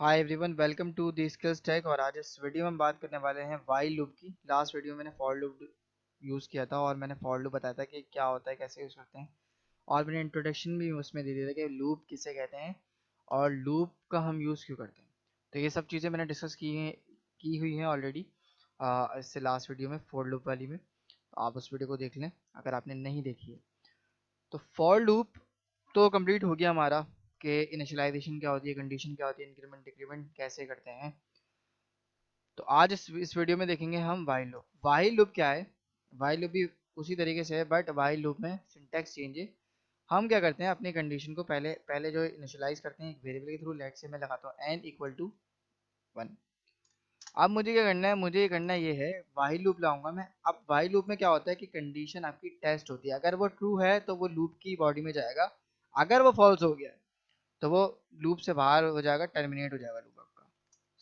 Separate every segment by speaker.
Speaker 1: Hi everyone, welcome to the Skills Tech. और आज इस वीडियो में हम बात करने वाले हैं वाइल लूप की। लास्ट वीडियो में मैंने फॉर लूप यूज़ किया था और मैंने फॉर लूप बताया था कि क्या होता है, कैसे यूज़ करते हैं। और मैंने इंट्रोडक्शन भी उसमें दे दिया था कि लूप किसे कहते हैं और लूप का हम यूज़ क्यों करते हैं। तो ये सब चीज़ें मैंने डिस्कस की हुई हैं ऑलरेडी इससे लास्ट वीडियो में फॉर लूप वाली में। तो आप उस वीडियो को देख लें अगर आपने नहीं देखी है। तो फॉर लूप तो कंप्लीट हो गया हमारा कि इनिशियलाइजेशन क्या होती है, कंडीशन क्या होती है, इंक्रीमेंट डिक्रीमेंट कैसे करते हैं। तो आज इस वीडियो में देखेंगे हम वाइल लूप। वाइल लूप क्या है? वाइल लूप भी उसी तरीके से है, बट वाइल लूप में सिंटैक्स चेंज है। हम क्या करते हैं, अपनी कंडीशन को पहले पहले जो इनिशियलाइज करते हैं एक वेरिएबल के थ्रू। लेट से मैं लगाता हूँ n इक्वल टू 1। अब मुझे क्या करना है, मुझे ये करना ये है, वाइल लूप लाऊंगा मैं। अब वाइल लूप में क्या होता है कि कंडीशन आपकी टेस्ट होती है। अगर वो ट्रू है तो वो लूप की बॉडी में जाएगा, अगर वो फॉल्स हो गया है तो वो लूप से बाहर हो जाएगा, टर्मिनेट हो जाएगा लूप आपका।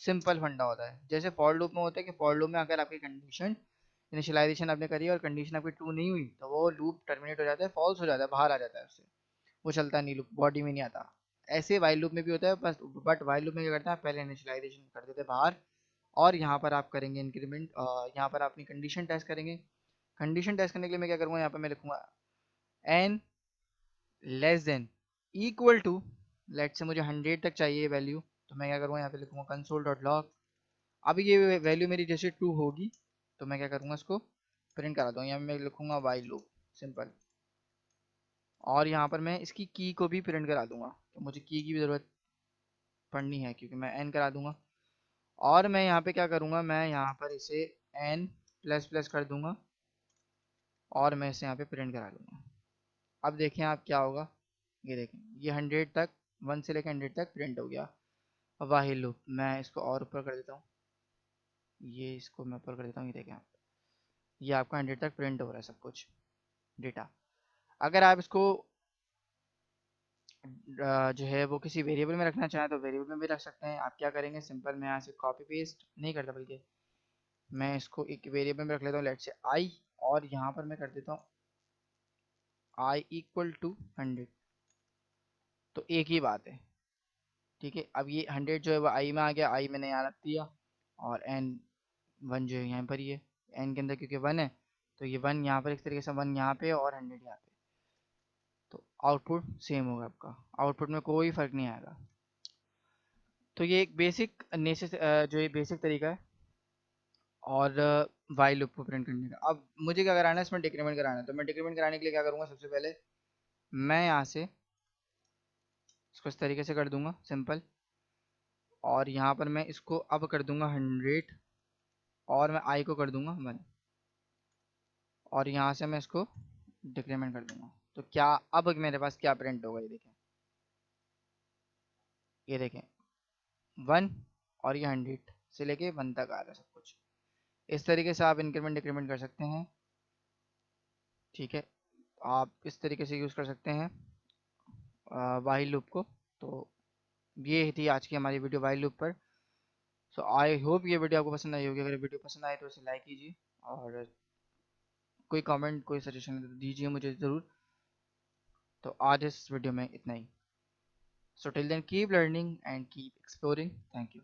Speaker 1: सिंपल फंडा होता है। जैसे फॉर लूप में होता है कि फॉर लूप में अगर आपकी कंडीशन इनिशियलाइजेशन आपने करी और कंडीशन आपकी ट्रू नहीं हुई तो वो लूप टर्मिनेट हो जाता है, फॉल्स हो जाता है, बाहर आ जाता है उससे। वो चलता नहीं, लूप बॉडी में नहीं आता। ऐसे वाइल लूप में भी होता है बस, बट वाइल लूप में क्या करते हैं, पहले इनिशियलाइजेशन कर देते हैं बाहर और यहाँ पर आप करेंगे इंक्रीमेंट। यहाँ पर अपनी कंडीशन टेस्ट करेंगे। कंडीशन टेस्ट करने के लिए मैं क्या करूँगा, यहाँ पर मैं लिखूंगा n less than equal to, let say मुझे 100 तक चाहिए वैल्यू। तो मैं क्या करूँगा, यहाँ पे लिखूंगा कंसोल डॉट लॉग। अब ये वैल्यू मेरी जैसे ट्रू होगी तो मैं क्या करूँगा, इसको प्रिंट करा दूँगा। यहाँ मैं लिखूंगा वाइल लूप सिंपल। और यहाँ पर मैं इसकी की को भी प्रिंट करा दूंगा, तो मुझे की भी ज़रूरत पड़नी है क्योंकि मैं एन करा दूंगा। और मैं यहाँ पे क्या करूँगा, मैं यहाँ पर इसे एन प्लस प्लस कर दूंगा और मैं इसे यहाँ पे प्रिंट करा दूंगा। अब देखें आप क्या होगा, ये देखें ये 100 तक, 1 से लेकर 100 तक प्रिंट हो गया। अब वाहिल लूप मैं इसको और ऊपर कर देता हूँ, ये इसको मैं ऊपर कर देता हूँ। ये देखें आप, ये आपका 100 तक प्रिंट हो रहा है सब कुछ डेटा। अगर आप इसको जो है वो किसी वेरिएबल में रखना चाहें तो वेरिएबल में भी रख सकते हैं। आप क्या करेंगे, सिंपल मैं यहाँ से कॉपी पेस्ट नहीं करता बल्कि मैं इसको एक वेरिएबल में रख लेता हूँ, लेट से आई। और यहाँ पर मैं कर देता हूँ आई इक्वल टू 100। तो एक ही बात है, ठीक है। अब ये 100 जो है वो आई में आ गया, आई मैंने यहाँ रख दिया। और एन 1 जो है यहाँ पर, ये एन के अंदर क्योंकि 1 है तो ये 1 यहाँ पर, इस तरीके से 1 यहाँ पे और 100 यहाँ पे। तो आउटपुट सेम होगा आपका, आउटपुट में कोई फ़र्क नहीं आएगा। तो ये एक बेसिक जो ये बेसिक तरीका है और वाइल लूप को प्रिंट करने का। अब मुझे क्या कराना है, इसमें डिक्रीमेंट कराना है। तो मैं डिक्रीमेंट कराने के लिए क्या करूँगा, सबसे पहले मैं यहाँ से इसको इस तरीके से कर दूंगा सिंपल। और यहाँ पर मैं इसको अब कर दूंगा 100 और मैं आई को कर दूंगा 1। और यहाँ से मैं इसको डिक्रीमेंट कर दूंगा। तो क्या अब मेरे पास क्या प्रिंट होगा, ये देखें 1 और ये 100 से लेके 1 तक आ रहा है सब कुछ। इस तरीके से आप इंक्रीमेंट डिक्रीमेंट कर सकते हैं, ठीक है। आप इस तरीके से यूज़ कर सकते हैं वाइल लूप को। तो ये थी आज की हमारी वीडियो वाइल लूप पर। सो आई होप ये वीडियो आपको पसंद आई होगी। अगर वीडियो पसंद आए तो इसे लाइक कीजिए और कोई कमेंट कोई सजेशन दीजिए मुझे ज़रूर। तो आज इस वीडियो में इतना ही। So till then keep learning and keep exploring. Thank you.